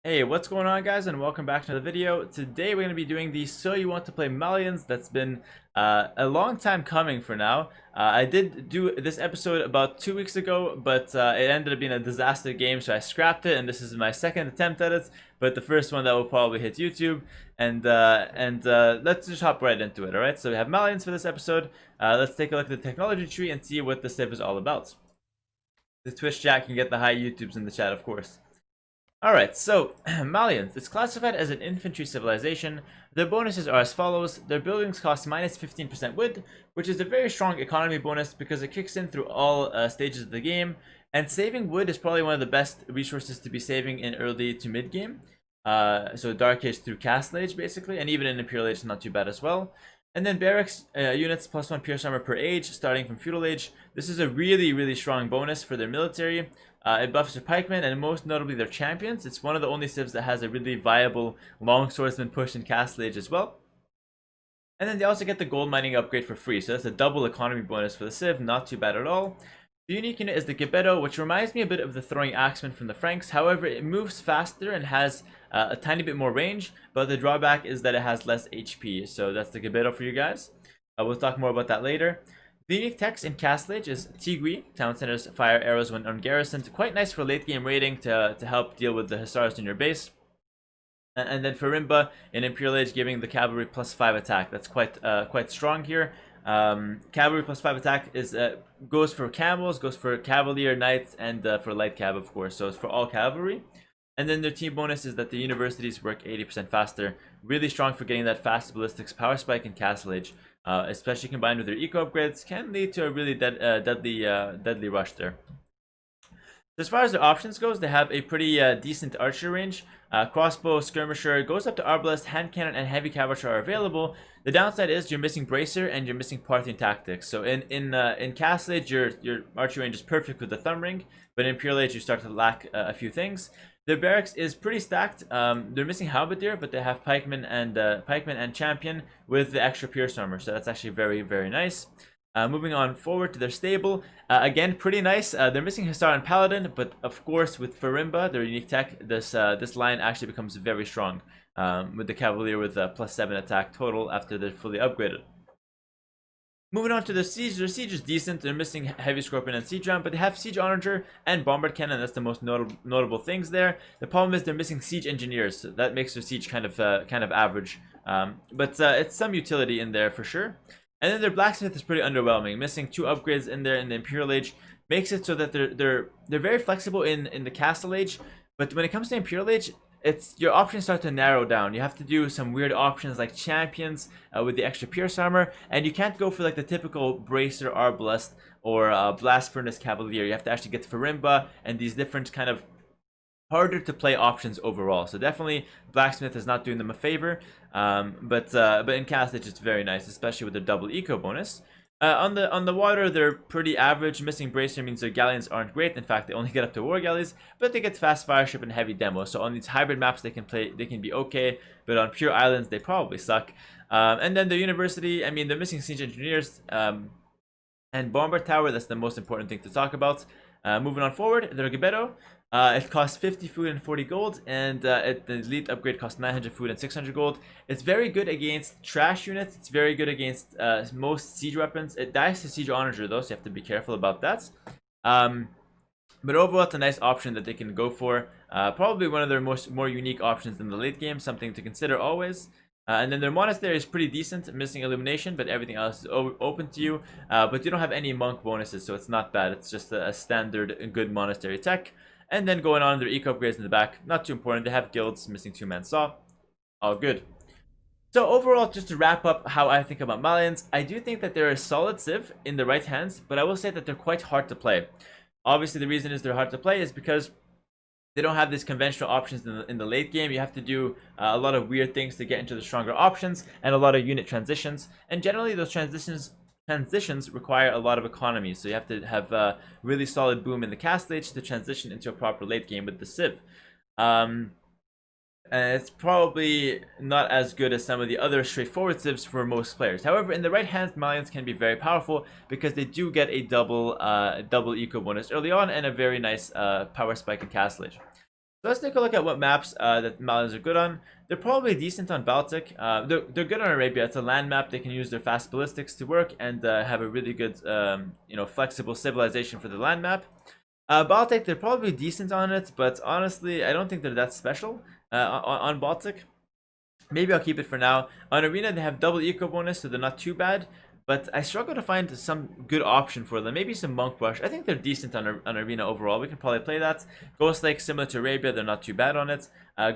Hey, what's going on, guys, and welcome back to the video. Today we're going to be doing the So You Want to Play Malians. That's been a long time coming for now. I did do this episode about 2 weeks ago, but it ended up being a disaster game, so I scrapped it, and this is my second attempt at it, but the first one that will probably hit YouTube. And let's just hop right into it, alright? So we have Malians for this episode. Let's take a look at the technology tree and see what this civ is all about. The Twitch chat can get the high YouTubes in the chat, of course. Alright, so, Malians. It's classified as an infantry civilization. Their bonuses are as follows. Their buildings cost minus 15% wood, which is a very strong economy bonus because it kicks in through all stages of the game. And saving wood is probably one of the best resources to be saving in early to mid game. So Dark Age through Castle Age, basically, and even in Imperial Age, not too bad as well. And then barracks units plus 1 Pierce Armor per age, starting from Feudal Age. This is a really strong bonus for their military. It buffs their pikemen and most notably their champions. It's one of the only civs that has a really viable long swordsman push in Castle Age as well. And then they also get the gold mining upgrade for free, so that's a double economy bonus for the civ, not too bad at all. The unique unit is the Gibetto, which reminds me a bit of the throwing axeman from the Franks. However, it moves faster and has a tiny bit more range, but the drawback is that it has less HP. So that's the Gibetto for you guys. We'll talk more about that later. The unique text in Castle Age is Tigui. Town centers fire arrows when ungarrisoned. Quite nice for late game raiding to help deal with the hussars in your base. And then Farimba in Imperial Age, giving the cavalry plus 5 attack. That's quite strong here. Cavalry plus 5 attack is goes for camels, goes for cavalier, knights, and for light cav, of course. So it's for all cavalry. And then their team bonus is that the universities work 80% faster. Really strong for getting that fast ballistics power spike in Castle Age. Especially combined with their eco upgrades, can lead to a really deadly rush there. As far as their options goes, they have a pretty decent archer range. Crossbow, skirmisher, goes up to arbalest, hand cannon, and heavy cavalry are available. The downside is you're missing bracer and you're missing Parthian tactics. So in Castle Age, your archer range is perfect with the thumb ring, but in Imperial Age you start to lack a few things. Their barracks is pretty stacked. They're missing halberdier, but they have pikemen and champion with the extra pierce armor. So that's actually very nice. Moving on forward to their stable, again pretty nice. They're missing Hussar and Paladin, but of course with Farimba, their unique tech, this line actually becomes very strong with the Cavalier with plus 7 attack total after they're fully upgraded. Moving on to the siege, their siege is decent. They're missing heavy scorpion and siege ram, but they have siege onager and bombard cannon. That's the most notable things there. The problem is they're missing siege engineers. So that makes their siege kind of average, but it's some utility in there for sure. And then their blacksmith is pretty underwhelming. Missing 2 upgrades in there in the Imperial Age makes it so that they're very flexible in the Castle Age, but when it comes to Imperial Age, your options start to narrow down. You have to do some weird options like champions with the extra pierce armor, and you can't go for like the typical bracer arbalest or blast furnace cavalier. You have to actually get Farimba and these different kind of harder to play options overall. So definitely blacksmith is not doing them a favor, but in Castle Age it's very nice, especially with the double eco bonus. On the water, they're pretty average. Missing bracer means their galleons aren't great. In fact, they only get up to war galleys, but they get fast fireship and heavy demo. So on these hybrid maps, they can be okay, but on pure islands, they probably suck. And then the university, I mean, they're missing siege engineers and bomber tower. That's the most important thing to talk about. Moving on forward, their Gibetto. It costs 50 food and 40 gold, and the elite upgrade costs 900 food and 600 gold. It's very good against trash units. It's very good against most siege weapons. It dies to siege onager though, so you have to be careful about that. But overall, it's a nice option that they can go for. Probably one of their more unique options in the late game, something to consider always. And then their monastery is pretty decent, missing illumination, but everything else is open to you. But you don't have any monk bonuses, so it's not bad. It's just a standard good monastery tech. And then going on, their eco upgrades in the back, not too important. They have guilds, missing 2-man saw, all good. So overall, just to wrap up how I think about Malians, I do think that they're a solid civ in the right hands, but I will say that they're quite hard to play. Obviously, the reason is they're hard to play is because they don't have these conventional options in the late game. You have to do a lot of weird things to get into the stronger options and a lot of unit transitions. And generally, those transitions require a lot of economy, so you have to have a really solid boom in the Castle Age to transition into a proper late game with the civ. And it's probably not as good as some of the other straightforward civs for most players. However, in the right hands, Malians can be very powerful because they do get a double eco bonus early on and a very nice power spike in Castle Age. So let's take a look at what maps that Malians are good on. They're probably decent on Baltic. They're good on Arabia. It's a land map. They can use their fast ballistics to work and have a really good, flexible civilization for the land map. Baltic, they're probably decent on it, but honestly, I don't think they're that special on Baltic. Maybe I'll keep it for now. On Arena, they have double eco bonus, so they're not too bad. But I struggle to find some good option for them. Maybe some Monk Rush. I think they're decent on Arena overall. We can probably play that. Ghost Lake, similar to Arabia, they're not too bad on it.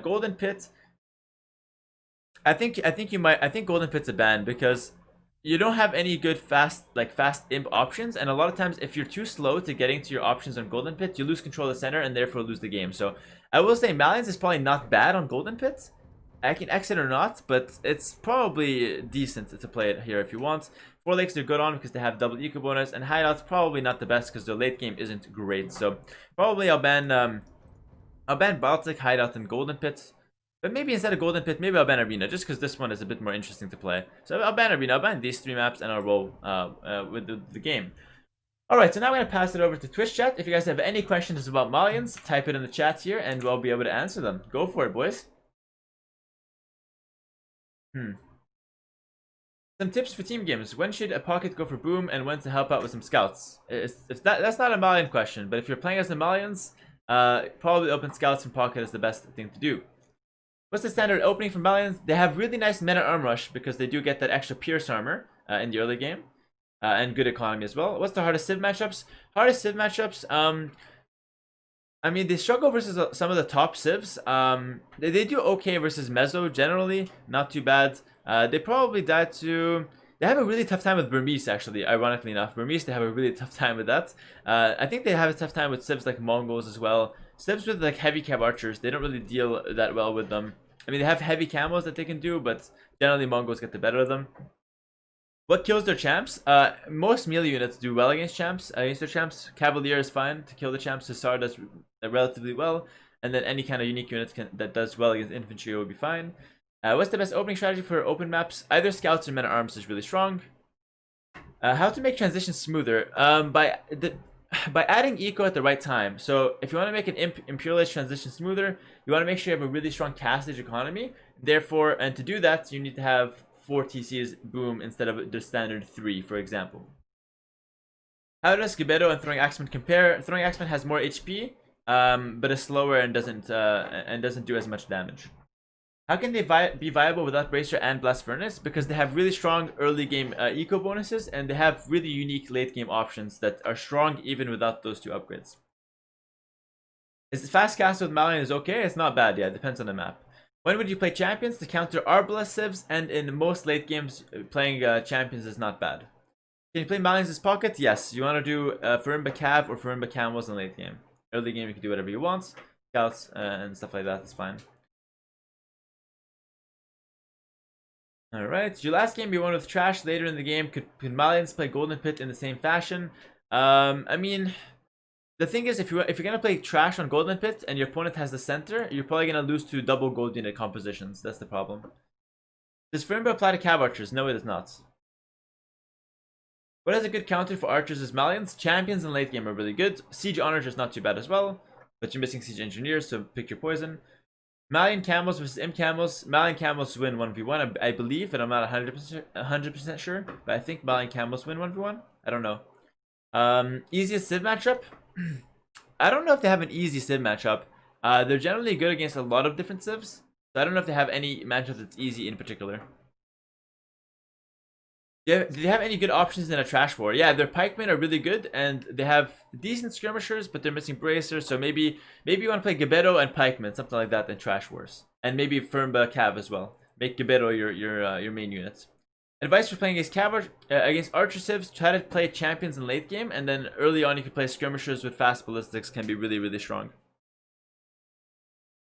Golden Pit. I think Golden Pit's a ban because you don't have any good fast imp options, and a lot of times if you're too slow to getting to your options on Golden Pit, you lose control of the center and therefore lose the game. So I will say Malians is probably not bad on Golden Pit. I can exit or not, but it's probably decent to play it here if you want. Four Lakes they're good on because they have double eco bonus, and Hideout's probably not the best because their late game isn't great. So probably I'll ban Baltic, Hideout, and Golden Pit. But maybe instead of Golden Pit, maybe I'll ban Arena just because this one is a bit more interesting to play. So I'll ban Arena, I'll ban these three maps, and I'll roll with the game. Alright, so now I'm going to pass it over to Twitch chat. If you guys have any questions about Malians, type it in the chat here and we'll be able to answer them. Go for it, boys. Some tips for team games. When should a pocket go for boom and when to help out with some scouts? That's not a Malian question, but if you're playing as the Malians, probably open scouts and pocket is the best thing to do. What's the standard opening for Malians? They have really nice meta arm rush because they do get that extra pierce armor in the early game. And good economy as well. What's the hardest civ matchups? Hardest civ matchups, I mean, they struggle versus some of the top civs. They do okay versus Mezzo generally, not too bad. They probably died to... They have a really tough time with Burmese, actually, ironically enough. Burmese, they have a really tough time with that. I think they have a tough time with civs like Mongols as well. Civs with like heavy cab archers, they don't really deal that well with them. I mean, they have heavy camos that they can do, but generally Mongols get the better of them. What kills their champs? Most melee units do well against their champs. Cavalier is fine to kill the champs. Hussar does relatively well. And then any kind of unique unit that does well against infantry will be fine. What's the best opening strategy for open maps? Either scouts or men at arms is really strong. How to make transitions smoother? By adding eco at the right time. So if you want to make an Imperial Age transition smoother, you want to make sure you have a really strong cast age economy. Therefore, and to do that, you need to have 4 TCs boom instead of the standard 3, for example. How does Gebetto and Throwing Axeman compare? Throwing Axeman has more HP, but is slower and doesn't do as much damage. How can they be viable without Bracer and Blast Furnace? Because they have really strong early game eco bonuses, and they have really unique late game options that are strong even without those 2 upgrades. Is fast cast with Malian is okay? It's not bad, yeah, it depends on the map. When would you play champions? To counter Arbalest civs, and in most late games, playing champions is not bad. Can you play Malians as pocket? Yes. You want to do Farimba Cav or Farimba Camels in late game. Early game, you can do whatever you want. Scouts and stuff like that is fine. Alright, your last game you won with trash later in the game. Could Malians play Golden Pit in the same fashion? I mean, the thing is, if you're gonna play trash on Golden Pit and your opponent has the center, you're probably gonna lose to double gold unit compositions. That's the problem. Does Farimba apply to cab archers? No, it does not. What is a good counter for archers is Malians? Champions in late game are really good. Siege honors is not too bad as well, but you're missing siege engineers, so pick your poison. Malian camels versus imp camels. Malian camels win 1v1, I believe, and I'm not 100% sure, but I think Malian camels win 1v1. I don't know. Easiest civ matchup? I don't know if they have an easy civ matchup. They're generally good against a lot of different civs, so I don't know if they have any matchup that's easy in particular. Do they have any good options in a trash war? Yeah, their pikemen are really good, and they have decent skirmishers, but they're missing bracers. So maybe you want to play Gebetto and pikemen, something like that, in trash wars, and maybe Farimba Cav as well. Make Gebetto your main units. Advice for playing against archer civs: try to play champions in late game, and then early on you can play skirmishers with fast ballistics. Can be really strong.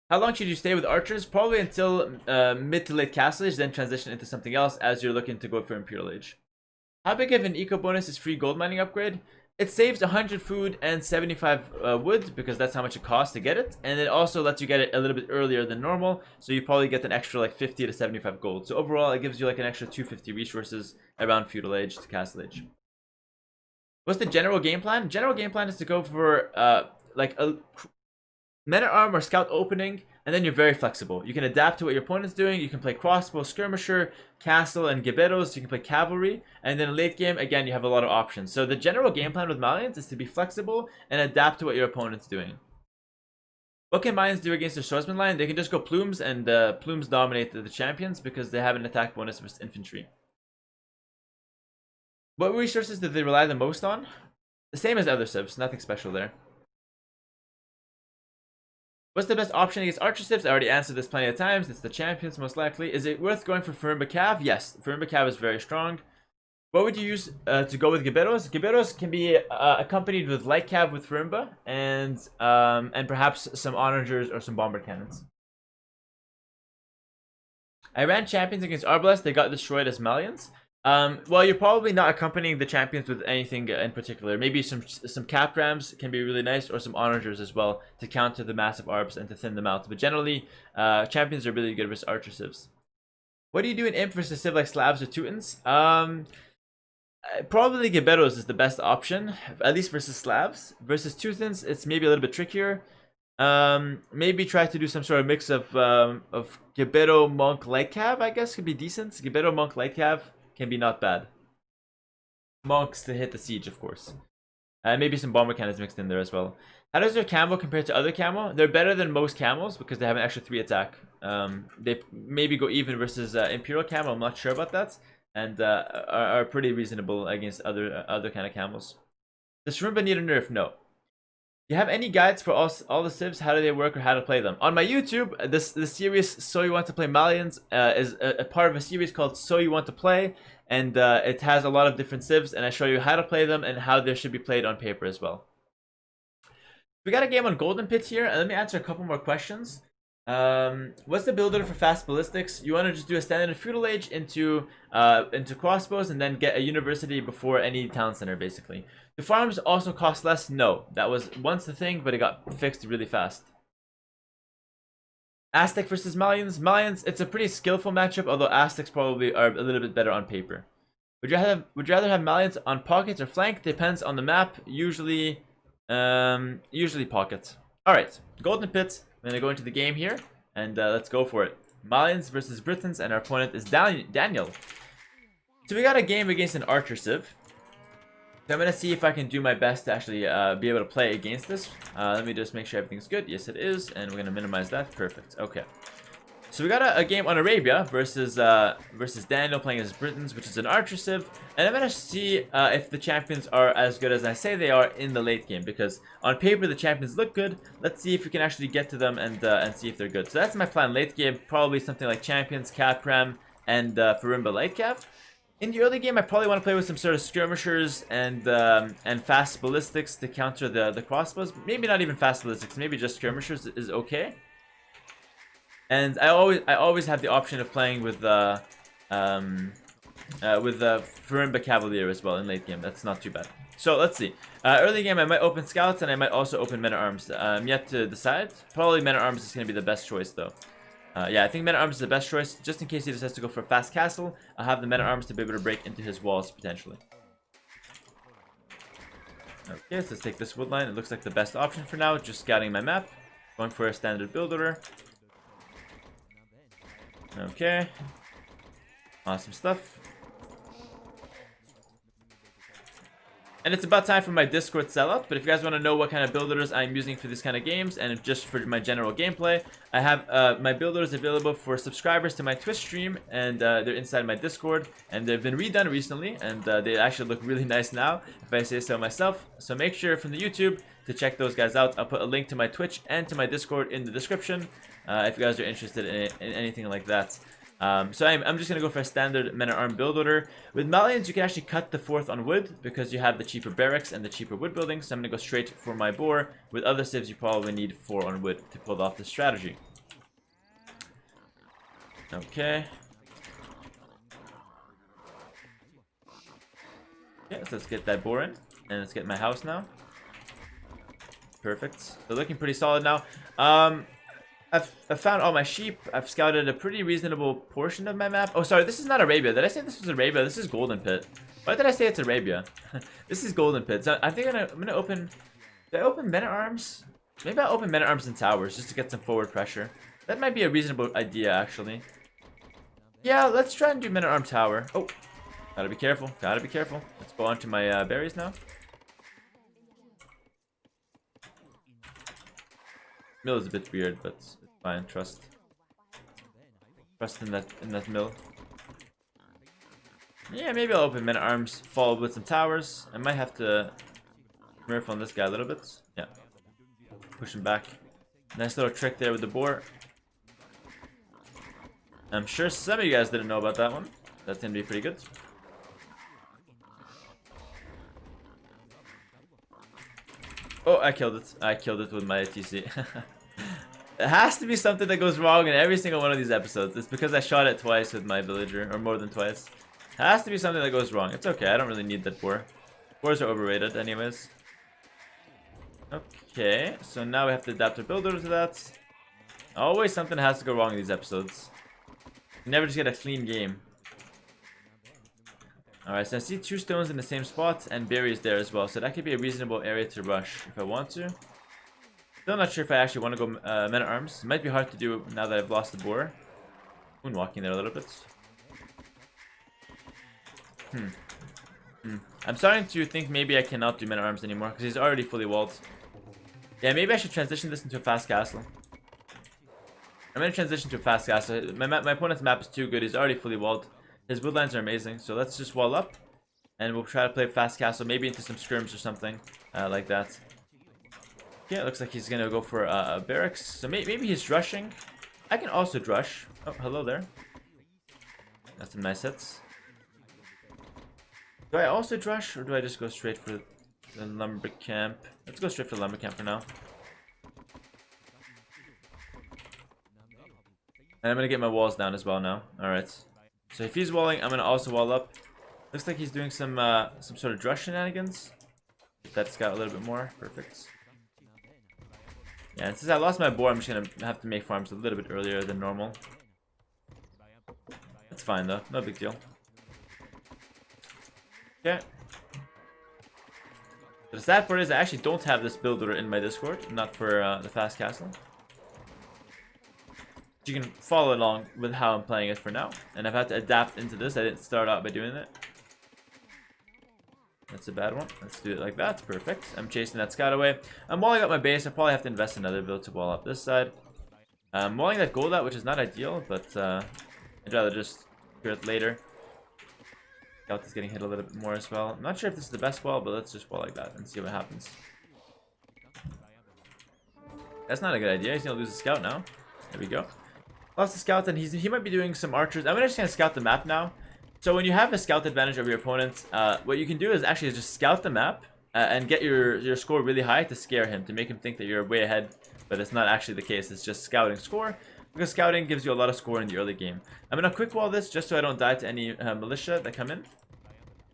How long should you stay with archers? Probably until mid to late castle age, then transition into something else as you're looking to go for Imperial Age. How big of an eco bonus is free gold mining upgrade? It saves 100 food and 75 wood, because that's how much it costs to get it. And it also lets you get it a little bit earlier than normal, so you probably get an extra like 50 to 75 gold. So overall, it gives you like an extra 250 resources around feudal age to castle age. What's the general game plan? General game plan is to go for Men-at-Arm or Scout opening, and then you're very flexible. You can adapt to what your opponent's doing. You can play crossbow, skirmisher, castle, and Giberos. You can play cavalry, and then late game, again, you have a lot of options. So the general game plan with Malians is to be flexible and adapt to what your opponent's doing. What can Mayans do against their swordsman line? They can just go plumes, and plumes dominate the champions because they have an attack bonus versus infantry. What resources do they rely the most on? The same as other civs, nothing special there. What's the best option against archer civs? I already answered this plenty of times. It's the champions, most likely. Is it worth going for Furimba Cav? Yes, Furimba Cav is very strong. What would you use to go with Giberos? Giberos can be accompanied with light cav with Furimba and perhaps some onagers or some bomber cannons. I ran champions against Arbalest. They got destroyed as Malians. Well, you're probably not accompanying the champions with anything in particular. Maybe some cap rams can be really nice, or some onagers as well to counter the massive arbs and to thin them out. But generally, champions are really good versus archer civs. What do you do in imp versus civ like Slavs or Teutons? Probably Giberos is the best option, at least versus Slavs. Versus Teutons, it's maybe a little bit trickier. Maybe try to do some sort of mix of Gibero, Monk, Light Cav, I guess could be decent. Gibero, Monk, Light Cav can be not bad. Monks to hit the siege, of course. Maybe some bomber cannons mixed in there as well. How does their camo compare to other camo? They're better than most camos because they have an extra 3 attack. They maybe go even versus Imperial camo, I'm not sure about that. And are pretty reasonable against other kind of camos. Does Furimba need a nerf? No. Do you have any guides for all the civs? How do they work or how to play them? On my YouTube, the series So You Want to Play Malians is a part of a series called So You Want to Play, and it has a lot of different civs, and I show you how to play them and how they should be played on paper as well. We got a game on Golden Pit here, and let me answer a couple more questions. What's the builder for fast ballistics? You want to just do a standard feudal age into crossbows and then get a university before any town center, basically. The farms also cost less? No. That was once the thing, but it got fixed really fast. Aztec versus Malians. Malians, it's a pretty skillful matchup, although Aztecs probably are a little bit better on paper. Would you rather have Malians on pockets or flank? Depends on the map. Usually pockets. Alright, Golden Pit. I'm going to go into the game here, and let's go for it. Malians versus Britons, and our opponent is Daniel. So we got a game against an archer civ. So I'm going to see if I can do my best to actually be able to play against this. Let me just make sure everything's good. Yes, it is, and we're going to minimize that. Perfect. Okay. So we got a game on Arabia versus Daniel playing as Britons, which is an archer civ, and I'm gonna see if the champions are as good as I say they are in the late game, because on paper the champions look good. Let's see if we can actually get to them and see if they're good. So that's my plan late game, probably something like champions, Capram, and Furimba light cav. In the early game, I probably want to play with some sort of skirmishers and fast ballistics to counter the crossbows. Maybe not even fast ballistics, maybe just skirmishers is okay. And I always have the option of playing with Furimba Cavalier as well in late game. That's not too bad. So let's see. Early game I might open Scouts and I might also open Men-at-Arms. I'm yet to decide. Probably Men-at-Arms is going to be the best choice though. Yeah, I think Men-at-Arms is the best choice. Just in case he decides to go for a fast castle, I'll have the Men-at-Arms to be able to break into his walls potentially. Okay, so let's take this wood line. It looks like the best option for now. Just scouting my map. Going for a standard build order. Okay. Awesome stuff. And it's about time for my Discord sellout, but if you guys want to know what kind of builders I'm using for these kind of games, and just for my general gameplay, I have my builders available for subscribers to my Twitch stream, and they're inside my Discord, and they've been redone recently, and they actually look really nice now, if I say so myself. So make sure from the YouTube to check those guys out. I'll put a link to my Twitch and to my Discord in the description, if you guys are interested in anything like that. So I'm just going to go for a standard Men-at-Arms build order. With Malians, you can actually cut the 4th on wood because you have the cheaper barracks and the cheaper wood buildings. So I'm going to go straight for my boar. With other civs, you probably need 4 on wood to pull off this strategy. Okay. Okay, so let's get that boar in. And let's get my house now. Perfect. They're looking pretty solid now. I've found all my sheep. I've scouted a pretty reasonable portion of my map. Oh, sorry, this is not Arabia. Did I say this was Arabia? This is Golden Pit. Why did I say it's Arabia? This is Golden Pit. So I think I'm gonna open. Did I open Men-at-Arms? Maybe I'll open men-at-arms and towers just to get some forward pressure. That might be a reasonable idea, actually. Yeah, let's try and do men-at-arm tower. Oh, gotta be careful. Gotta be careful. Let's go on to my berries now. Mill is a bit weird, but it's fine. Trust in that mill. Yeah, maybe I'll open men-at-arms, follow with some towers. I might have to smurf on this guy a little bit. Yeah. Push him back. Nice little trick there with the boar. I'm sure some of you guys didn't know about that one. That's gonna be pretty good. Oh, I killed it. I killed it with my TC. It has to be something that goes wrong in every single one of these episodes. It's because I shot it twice with my villager, or more than twice. It has to be something that goes wrong. It's okay, I don't really need that boar. Boars are overrated anyways. Okay, so now we have to adapt our builder to that. Always something has to go wrong in these episodes. You never just get a clean game. Alright, so I see 2 stones in the same spot and berries there as well. So that could be a reasonable area to rush if I want to. Still not sure if I actually want to go men-at-arms. It might be hard to do now that I've lost the boar. Moonwalking there a little bit. I'm starting to think maybe I cannot do men-at-arms anymore because he's already fully walled. Yeah, maybe I should transition this into a fast castle. I'm going to transition to a fast castle. My opponent's map is too good. He's already fully walled. His woodlands are amazing. So let's just wall up. And we'll try to play fast castle. Maybe into some scrims or something like that. Okay, it looks like he's going to go for a barracks. So maybe he's rushing. I can also drush. Oh, hello there. That's some nice hits. Do I also drush or do I just go straight for the lumber camp? Let's go straight for the lumber camp for now. And I'm going to get my walls down as well now. Alright. So if he's walling, I'm going to also wall up. Looks like he's doing some sort of drush shenanigans. Get that scout a little bit more. Perfect. Yeah, and since I lost my boar, I'm just going to have to make farms a little bit earlier than normal. That's fine though. No big deal. Okay. The sad part is I actually don't have this builder in my Discord. Not for the fast castle. You can follow along with how I'm playing it for now. And I've had to adapt into this. I didn't start out by doing it. That's a bad one. Let's do it like that. Perfect. I'm chasing that scout away. I'm walling up my base. I probably have to invest in another build to wall up this side. I'm walling that gold out, which is not ideal, but I'd rather just do it later. Scout is getting hit a little bit more as well. I'm not sure if this is the best wall, but let's just wall like that and see what happens. That's not a good idea. He's gonna lose a scout now. There we go. Lost the scout, and he might be doing some archers. I'm just gonna scout the map now. So when you have a scout advantage over your opponent, what you can do is actually just scout the map and get your score really high to scare him, to make him think that you're way ahead, but it's not actually the case. It's just scouting score, because scouting gives you a lot of score in the early game. I'm gonna quick wall this just so I don't die to any militia that come in,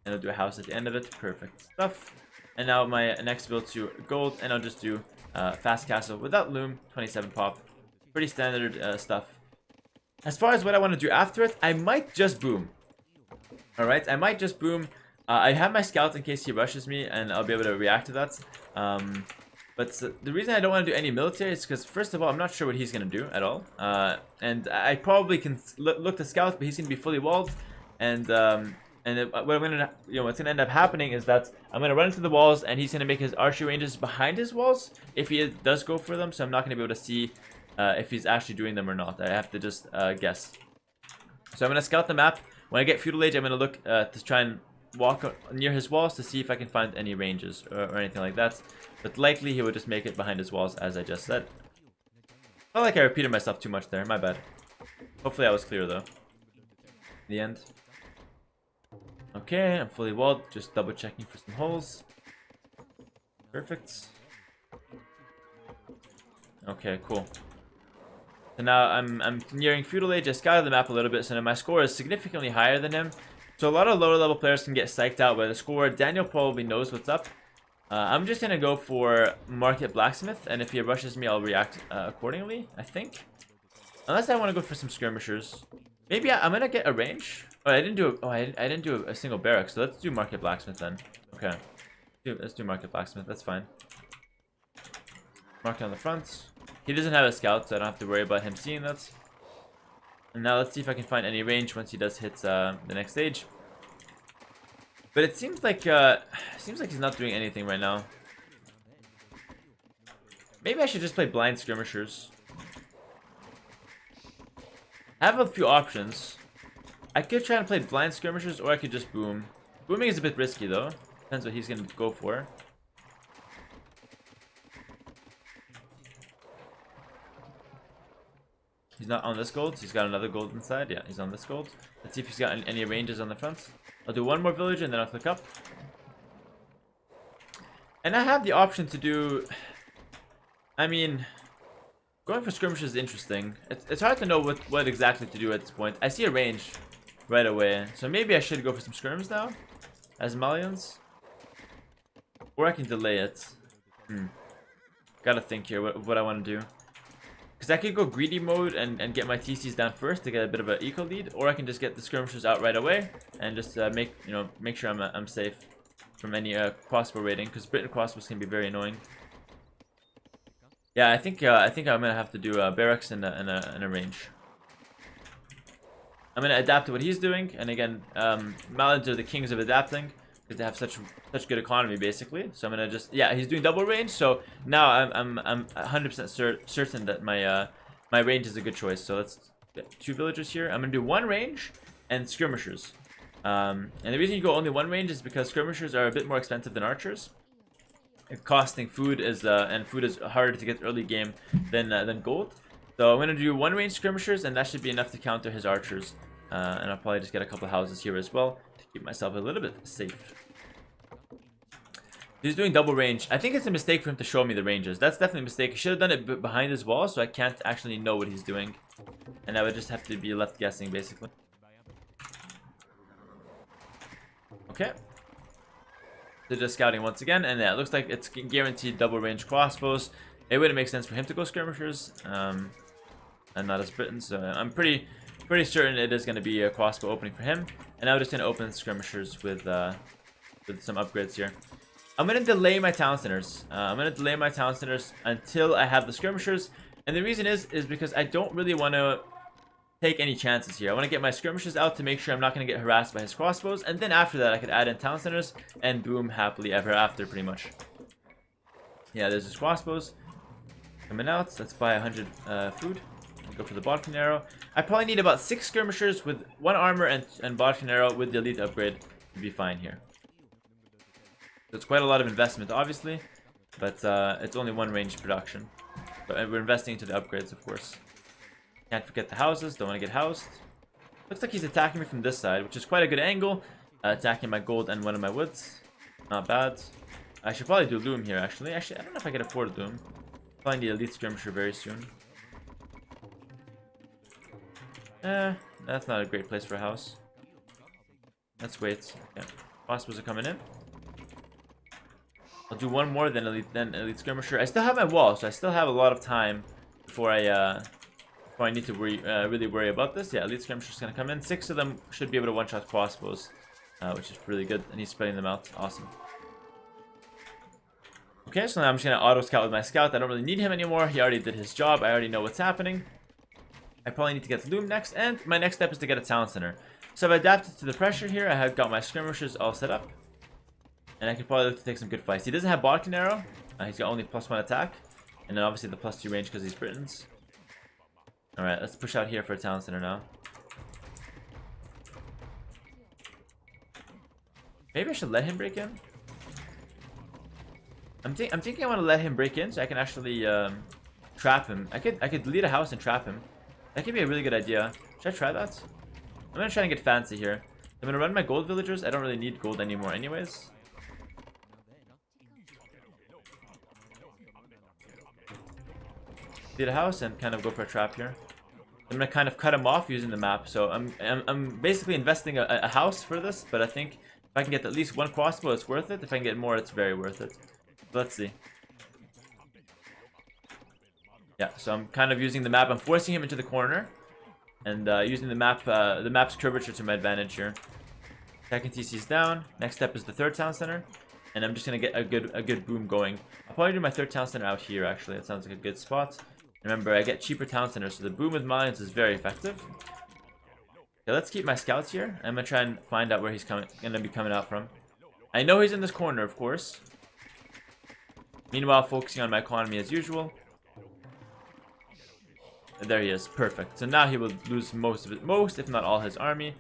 and I'll do a house at the end of it. Perfect stuff. And now my next build to gold, and I'll just do fast castle without loom, 27 pop, pretty standard stuff. As far as what I want to do after it, I might just boom. Alright, I might just boom. I have my scout in case he rushes me, and I'll be able to react to that. But the reason I don't want to do any military is because, first of all, I'm not sure what he's going to do at all. And I probably can look to scout, but he's going to be fully walled. And what's gonna end up happening is that I'm gonna run into the walls, and he's gonna make his archery ranges behind his walls if he does go for them. So I'm not gonna be able to see if he's actually doing them or not. I have to just guess. So I'm gonna scout the map. When I get feudal age, I'm gonna look to try and walk near his walls to see if I can find any ranges or anything like that. But likely he would just make it behind his walls, as I just said. Felt like I repeated myself too much there. My bad. Hopefully I was clear though. In the end. Okay, I'm fully walled. Just double checking for some holes. Perfect. Okay, cool. So now I'm nearing feudal age. I scouted the map a little bit, so now my score is significantly higher than him. So a lot of lower level players can get psyched out by the score. Daniel probably knows what's up. I'm just gonna go for Market Blacksmith, and if he rushes me, I'll react accordingly, I think. Unless I want to go for some skirmishers. Maybe I'm gonna get a range. Oh, I didn't do a single barrack, so let's do Market Blacksmith then. Okay, let's do Market Blacksmith. That's fine. Mark on the front. He doesn't have a scout, so I don't have to worry about him seeing that. And now let's see if I can find any range once he does hit the next stage. But it seems like he's not doing anything right now. Maybe I should just play blind skirmishers. I have a few options. I could try and play blind skirmishers, or I could just boom. Booming is a bit risky though. Depends what he's gonna go for. He's not on this gold. He's got another gold inside. Yeah, he's on this gold. Let's see if he's got any ranges on the front. I'll do one more villager and then I'll click up. And I have the option to do... I mean, going for skirmishes is interesting. It's hard to know what exactly to do at this point. I see a range right away. So maybe I should go for some skirms now as Malians. Or I can delay it. Gotta think here what I want to do. Because I could go greedy mode and get my TCs down first to get a bit of an eco lead, or I can just get the skirmishers out right away and just make sure I'm safe from any crossbow raiding, because Briton crossbows can be very annoying. Yeah, I think I'm gonna have to do barracks in a range. I'm gonna adapt to what he's doing, and again, Malians are the kings of adapting because they have such good economy basically. So I'm gonna just, yeah, he's doing double range, so now I'm 100% certain that my range is a good choice. So let's get 2 villagers here. I'm gonna do 1 range and skirmishers. And the reason you go only 1 range is because skirmishers are a bit more expensive than archers. Costing food is and food is harder to get early game than gold. So I'm gonna do 1 range skirmishers, and that should be enough to counter his archers. And I'll probably just get a couple of houses here as well to keep myself a little bit safe. He's doing double range. I think it's a mistake for him to show me the ranges. That's definitely a mistake. He should have done it behind his wall, so I can't actually know what he's doing, and I would just have to be left guessing basically. Okay. They're just scouting once again, and yeah, it looks like it's guaranteed double range crossbows. It wouldn't make sense for him to go skirmishers, and not as Britons. So I'm pretty certain it is going to be a crossbow opening for him, and I'm just going to open skirmishers with some upgrades here. I'm going to delay my town centers. I'm going to delay my town centers until I have the skirmishers, and the reason is because I don't really want to take any chances here. I want to get my skirmishers out to make sure I'm not going to get harassed by his crossbows, and then after that I could add in town centers and boom happily ever after, pretty much. Yeah, there's his crossbows coming out. Let's buy 100 food. Go for the bodkin arrow. I probably need about 6 skirmishers with 1 armor and bodkin arrow with the elite upgrade to be fine here. So it's quite a lot of investment, obviously, but it's only 1 range production. But we're investing into the upgrades, of course. Can't forget the houses. Don't want to get housed. Looks like he's attacking me from this side, which is quite a good angle. Attacking my gold and one of my woods. Not bad. I should probably do loom here, actually. I don't know if I can afford loom. Probably need elite skirmisher very soon. That's not a great place for a house. Let's wait. Okay. Crossbows are coming in. I'll do 1 more than elite skirmisher. I still have my wall, so I still have a lot of time before I need to really worry about this. Yeah, elite skirmisher is gonna come in. 6 of them should be able to one-shot crossbows, which is really good. And he's spreading them out. Awesome. Okay, so now I'm just gonna auto scout with my scout. I don't really need him anymore. He already did his job. I already know what's happening. I probably need to get loom next, and my next step is to get a town center. So I've adapted to the pressure here. I have got my skirmishers all set up, and I can probably look to take some good fights. He doesn't have bodkin arrow. He's got only +1 attack, and then obviously the +2 range because he's Britons. All right, let's push out here for a town center now. Maybe I should let him break in. I'm thinking I want to let him break in so I can actually trap him. I could lead a house and trap him. That could be a really good idea. Should I try that? I'm gonna try and get fancy here. I'm gonna run my gold villagers. I don't really need gold anymore anyways. Lead a house and kind of go for a trap here. I'm gonna kind of cut him off using the map. So I'm basically investing a house for this, but I think if I can get at least 1 crossbow, it's worth it. If I can get more, it's very worth it. Let's see. Yeah, so I'm kind of using the map. I'm forcing him into the corner, and using the map's curvature to my advantage here. Second TC's down. Next step is the 3rd town center. and I'm just gonna get a good boom going. I'll probably do my third town center out here. Actually, that sounds like a good spot. Remember, I get cheaper town centers, so the boom with Malians is very effective. Okay, let's keep my scouts here. I'm gonna try and find out where he's gonna be coming out from. I know he's in this corner, of course. Meanwhile, focusing on my economy as usual. And there he is, perfect. So now he will lose most, if not all, his army,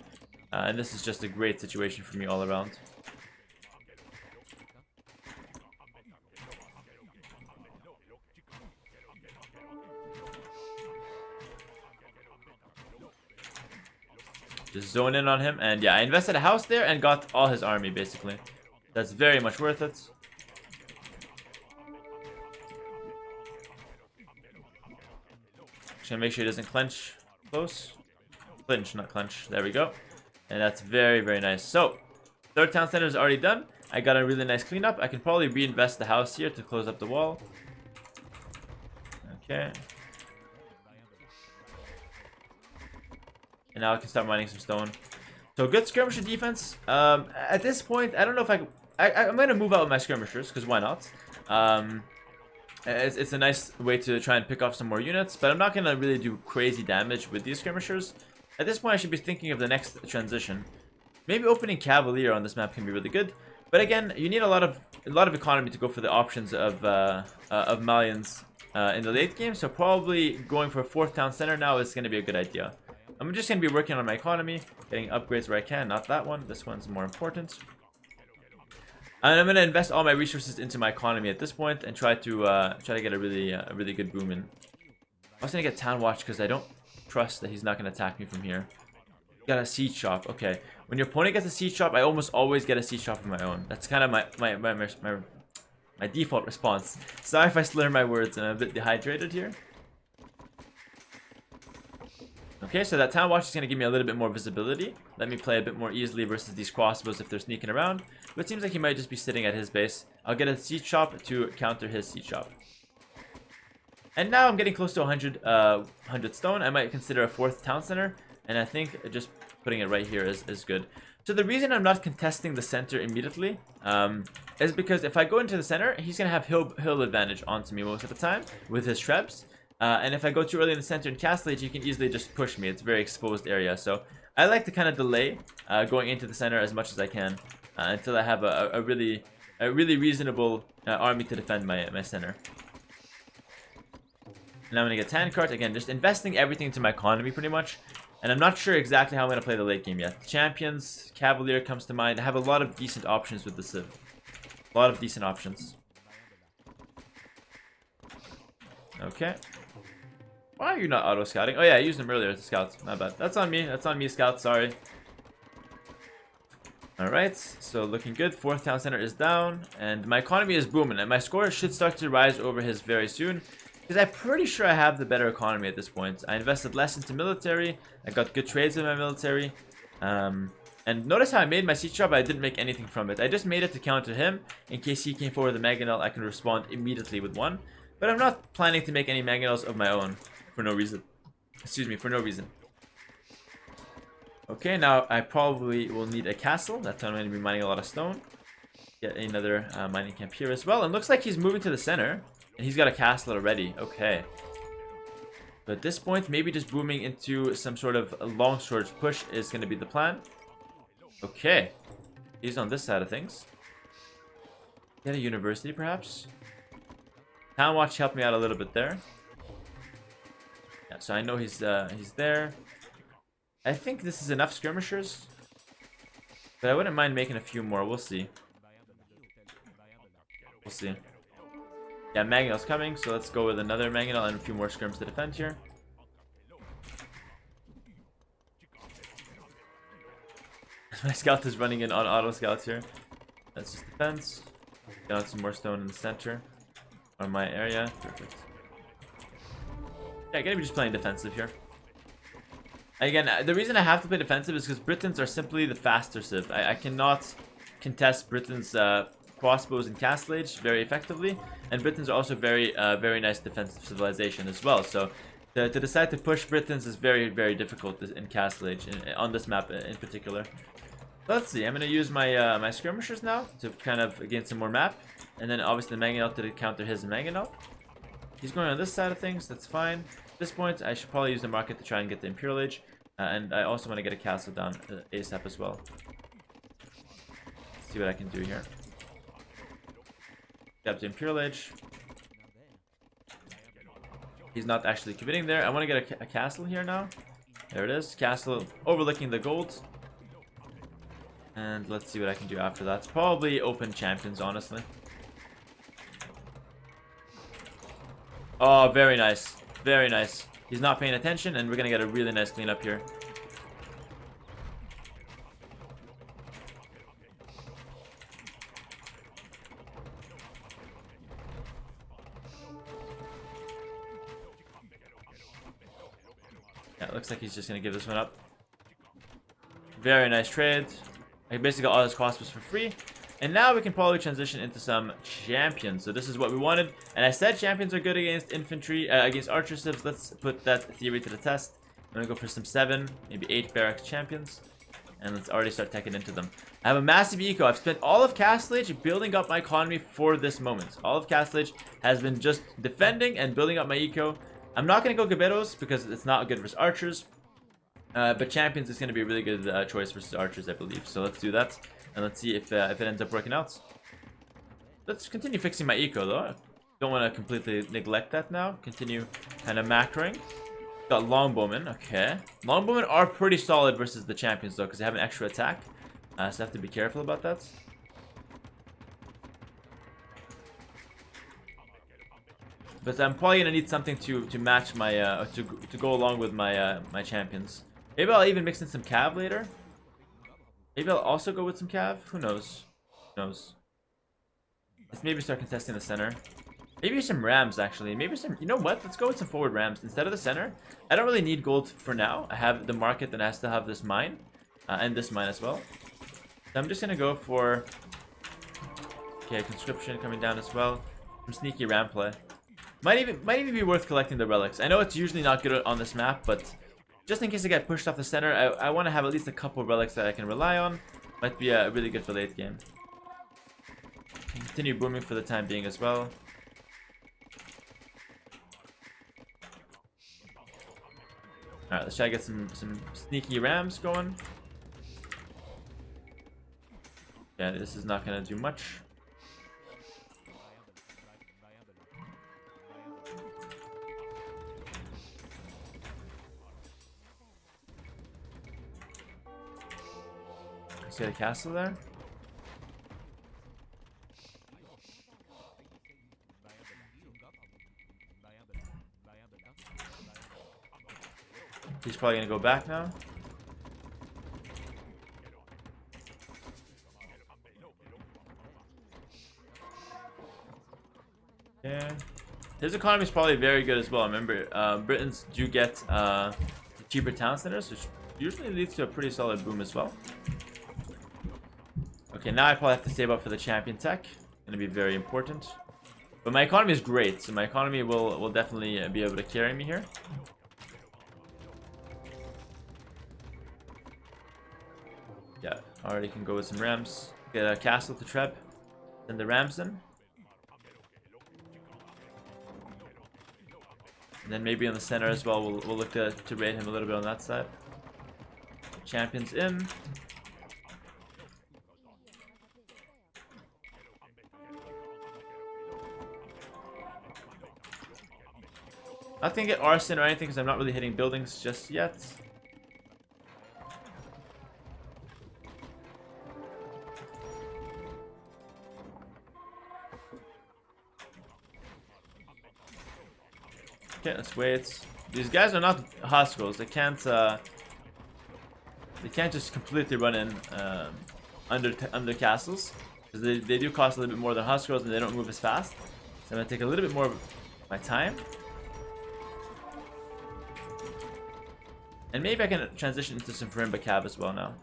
and this is just a great situation for me all around. Just zone in on him, and yeah, I invested a house there and got all his army, basically. That's very much worth it. Just gonna make sure he doesn't clench close. Clinch, not clench. There we go. And that's very, very nice. So, third town center is already done. I got a really nice cleanup. I can probably reinvest the house here to close up the wall. Okay. And now I can start mining some stone. So good skirmisher defense. At this point, I don't know if I'm going to move out with my skirmishers, because why not? It's a nice way to try and pick off some more units, but I'm not going to really do crazy damage with these skirmishers. At this point, I should be thinking of the next transition. Maybe opening Cavalier on this map can be really good. But again, you need a lot of economy to go for the options of Malians in the late game. So probably going for a fourth town center now is going to be a good idea. I'm just going to be working on my economy, getting upgrades where I can. Not that one. This one's more important. And I'm going to invest all my resources into my economy at this point and try to get a really good boom in. I was going to get Town Watch because I don't trust that he's not going to attack me from here. Got a siege shop. Okay. When your opponent gets a siege shop, I almost always get a siege shop of my own. That's kind of my default response. Sorry if I slur my words and I'm a bit dehydrated here. Okay, so that Town Watch is going to give me a little bit more visibility. Let me play a bit more easily versus these crossbows if they're sneaking around. But it seems like he might just be sitting at his base. I'll get a siege shop to counter his siege shop. And now I'm getting close to 100 stone. I might consider a fourth town center. And I think just putting it right here is good. So the reason I'm not contesting the center immediately is because if I go into the center, he's going to have hill advantage onto me most of the time with his trebs. And if I go too early in the center and castle age, he can easily just push me. It's a very exposed area. So I like to kind of delay going into the center as much as I can until I have a really reasonable army to defend my center. And I'm going to get Tan Cart. Again, just investing everything into my economy pretty much. And I'm not sure exactly how I'm going to play the late game yet. Champions, Cavalier comes to mind. I have a lot of decent options with the Civ. A lot of decent options. Okay. Why are you not auto-scouting? Oh yeah, I used them earlier as scouts. Not bad. That's on me. That's on me, scouts. Sorry. Alright, so looking good. Fourth town center is down. And my economy is booming. And my score should start to rise over his very soon. Because I'm pretty sure I have the better economy at this point. I invested less into military. I got good trades with my military. And notice how I made my siege shop, but I didn't make anything from it. I just made it to counter him. In case he came forward with a mangonel, I can respond immediately with one. But I'm not planning to make any mangonels of my own. For no reason. Excuse me, for no reason. Okay, now I probably will need a castle. That's how I'm going to be mining a lot of stone. Get another mining camp here as well. And looks like he's moving to the center. And he's got a castle already. Okay. But at this point, maybe just booming into some sort of long swords push is going to be the plan. Okay. He's on this side of things. Get a university, perhaps? Town Watch helped me out a little bit there. Yeah, so I know he's there. I think this is enough skirmishers. But I wouldn't mind making a few more. We'll see. We'll see. Yeah, Mangonel's coming, so let's go with another Mangonel and a few more skirms to defend here. My scout is running in on auto scouts here. That's just defense. Down some more stone in the center. On my area. Perfect. Yeah, I'm gonna be just playing defensive here. Again, the reason I have to play defensive is because Britons are simply the faster civ. I cannot contest Britons' crossbows and castle age very effectively, and Britons are also very nice defensive civilization as well. So to decide to push Britons is very difficult in castle age on this map in particular. Let's see. I'm gonna use my my skirmishers now to kind of gain some more map, and then obviously the Mangonel to counter his Mangonel. He's going on this side of things. That's fine. At this point, I should probably use the market to try and get the Imperial Age, and I also want to get a castle down ASAP as well. Let's see what I can do here. Grab the Imperial Age. He's not actually committing there. I want to get a castle here now. There it is. Castle overlooking the gold. And let's see what I can do after that. Probably open champions, honestly. Oh, very nice. Very nice. He's not paying attention, and we're going to get a really nice cleanup here. Yeah, it looks like he's just going to give this one up. Very nice trade. I basically got all his costs for free. And now we can probably transition into some champions. So this is what we wanted. And I said champions are good against infantry, against archer civs. Let's put that theory to the test. I'm going to go for some 7, maybe 8 barracks champions. And let's already start teching into them. I have a massive eco. I've spent all of Castle Age building up my economy for this moment. All of Castle Age has been just defending and building up my eco. I'm not going to go Gaberos because it's not good versus archers. But champions is going to be a really good choice versus archers, I believe. So let's do that. And let's see if it ends up working out. Let's continue fixing my eco, though. Don't want to completely neglect that now. Continue kind of macroing. Got longbowmen. Okay. Longbowmen are pretty solid versus the champions, though, because they have an extra attack. So I have to be careful about that. But I'm probably going to need something to match my... to go along with my my champions. Maybe I'll even mix in some cav later. Maybe I'll also go with some cav. Who knows? Who knows? Let's maybe start contesting the center. Maybe some rams, actually. Maybe some... You know what? Let's go with some forward rams instead of the center. I don't really need gold for now. I have the market that has to have this mine. And this mine as well. So I'm just going to go for... Okay, conscription coming down as well. Some sneaky ram play. Might even be worth collecting the relics. I know it's usually not good on this map, but... Just in case I get pushed off the center, I want to have at least a couple of relics that I can rely on. Might be really good for late game. Continue booming for the time being as well. Alright, let's try to get some sneaky rams going. Yeah, this is not going to do much. Let's get a castle there. He's probably gonna go back now. Yeah. His economy is probably very good as well. Remember, Britons do get cheaper town centers, which usually leads to a pretty solid boom as well. Okay, now I probably have to save up for the champion tech. Gonna be very important. But my economy is great, so my economy will definitely be able to carry me here. Yeah, already can go with some rams. Get a castle to trap. Send the rams in. And then maybe on the center as well, we'll look to raid him a little bit on that side. Champions in. Not gonna get arson or anything because I'm not really hitting buildings just yet. Okay, let's wait. These guys are not hostiles. They can't just completely run in under castles because they do cost a little bit more than hostiles and they don't move as fast. So I'm gonna take a little bit more of my time. And maybe I can transition into some Farimba Cav as well now.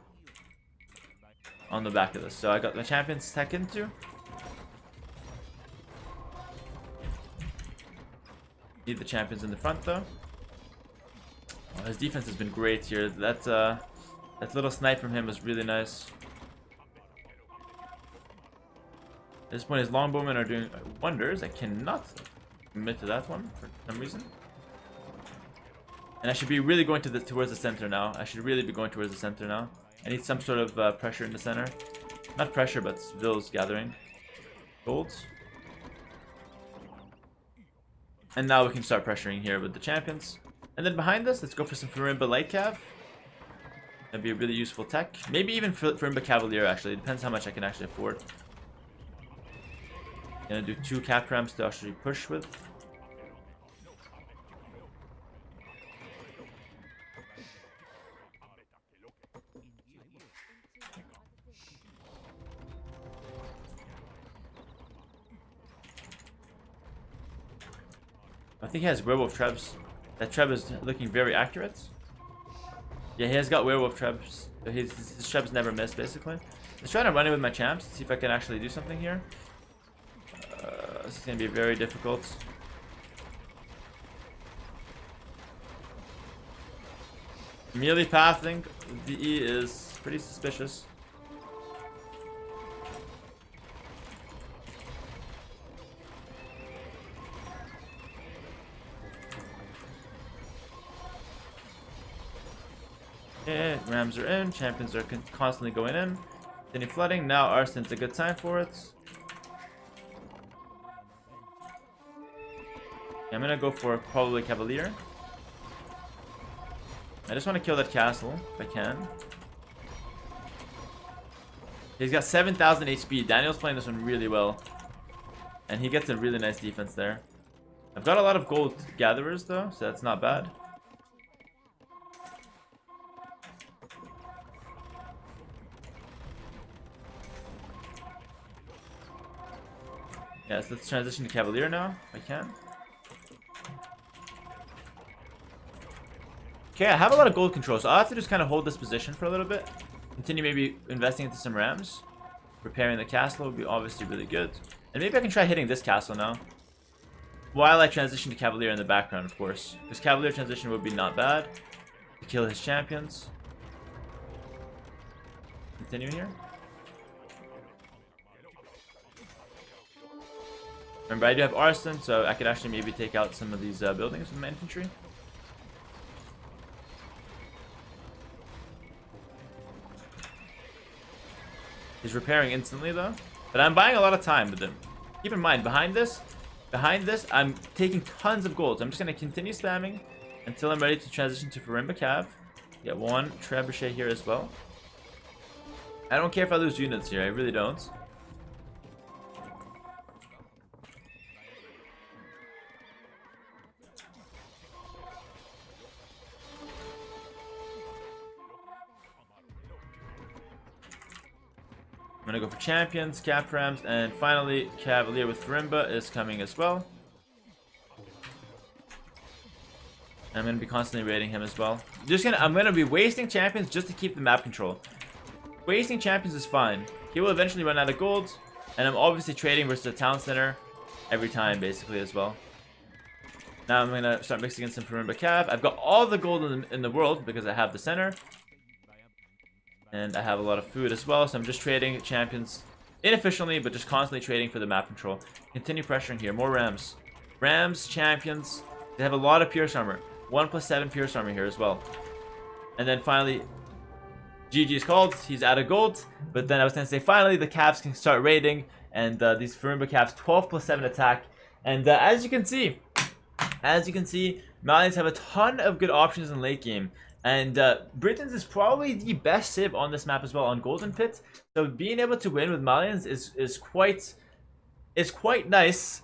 On the back of this. So I got my champions tech into. Need the champions in the front though. Oh, his defense has been great here. That little snipe from him was really nice. this point, his longbowmen are doing wonders. I cannot commit to that one for some reason. And I should be really going towards the center now. I should really be going towards the center now. I need some sort of pressure in the center. Not pressure, but vills gathering. Golds. And now we can start pressuring here with the champions. And then behind us, let's go for some Farimba Light Cav. That'd be a really useful tech. Maybe even Farimba Cavalier, actually. It depends how much I can actually afford. Gonna do 2 cap ramps to actually push with. I think he has werewolf trebs. That treb is looking very accurate. Yeah, he has got werewolf trebs. His trebs never miss, basically. Let's try to run it with my champs, see if I can actually do something here. This is going to be very difficult. Melee pathing, DE is pretty suspicious. Okay, rams are in, champions are constantly going in. Continue flooding, now Arson's a good time for it. Okay, I'm gonna go for probably Cavalier. I just want to kill that castle if I can. He's got 7,000 HP. Daniel's playing this one really well. And he gets a really nice defense there. I've got a lot of gold gatherers though, so that's not bad. Yeah, so let's transition to Cavalier now, if I can. Okay, I have a lot of gold control, so I'll have to just kind of hold this position for a little bit. Continue maybe investing into some rams. Repairing the castle would be obviously really good. And maybe I can try hitting this castle now. While I transition to Cavalier in the background, of course. This Cavalier transition would be not bad. To kill his champions. Continue here. Remember, I do have arson, so I could actually maybe take out some of these buildings with my infantry. He's repairing instantly though, but I'm buying a lot of time with him. Keep in mind, behind this, I'm taking tons of gold. So I'm just gonna continue spamming until I'm ready to transition to Farimba Cav. Get 1 trebuchet here as well. I don't care if I lose units here. I really don't. I'm gonna go for champions, cap rams, and finally Cavalier with Farimba is coming as well. And I'm gonna be constantly raiding him as well. I'm gonna be wasting champions just to keep the map control. Wasting champions is fine. He will eventually run out of gold, and I'm obviously trading versus the town center every time basically as well. Now I'm gonna start mixing in some Farimba Cav. I've got all the gold in the world because I have the center. And I have a lot of food as well, so I'm just trading champions inefficiently, but just constantly trading for the map control. Continue pressuring here. More rams. Rams, champions. They have a lot of pierce armor. 1+7 pierce armor here as well. And then finally, GG is called. He's out of gold. But then I was going to say, finally, the Cavs can start raiding. And these Farimba Cavs, 12+7 attack. And as you can see, Malians have a ton of good options in late game. And Britons is probably the best civ on this map as well on Golden Pit. So being able to win with Malians is quite nice,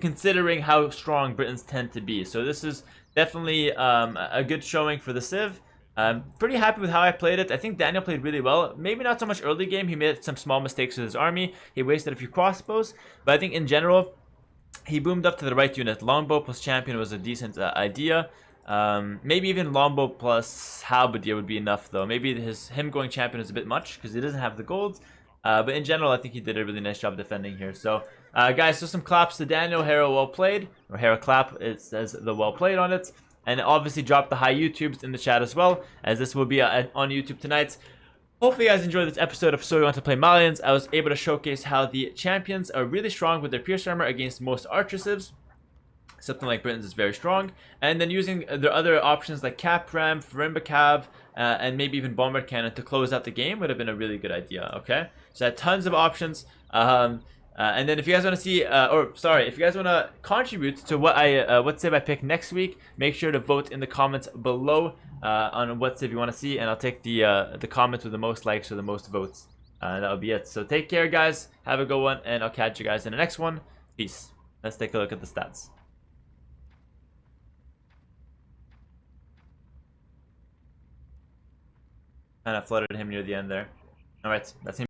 considering how strong Britons tend to be. So this is definitely a good showing for the civ. I'm pretty happy with how I played it. I think Daniel played really well. Maybe not so much early game. He made some small mistakes with his army. He wasted a few crossbows. But I think in general, he boomed up to the right unit. Longbow plus champion was a decent idea. Maybe even longbow plus halberdier would be enough though. Maybe him going champion is a bit much because he doesn't have the gold. But in general, I think he did a really nice job defending here. So guys, so some claps to Daniel. Hera well played, or Hera clap. It says the well played on it. And obviously drop the high YouTubes in the chat as well, as this will be on YouTube tonight. Hopefully you guys enjoyed this episode of So You Want to Play Malians. I was able to showcase how the champions are really strong with their pierce armor against most archers. Something like Britons is very strong. And then using their other options like Cap Ram, Farimba Cav, and maybe even Bombard Cannon to close out the game would have been a really good idea, okay? So I had tons of options. And then if you guys want to see, if you guys want to contribute to what civ I pick next week, make sure to vote in the comments below on what civ you want to see, and I'll take the comments with the most likes or the most votes. That'll be it. So take care, guys. Have a good one, and I'll catch you guys in the next one. Peace. Let's take a look at the stats. Kind of flooded him near the end there. All right, that's him.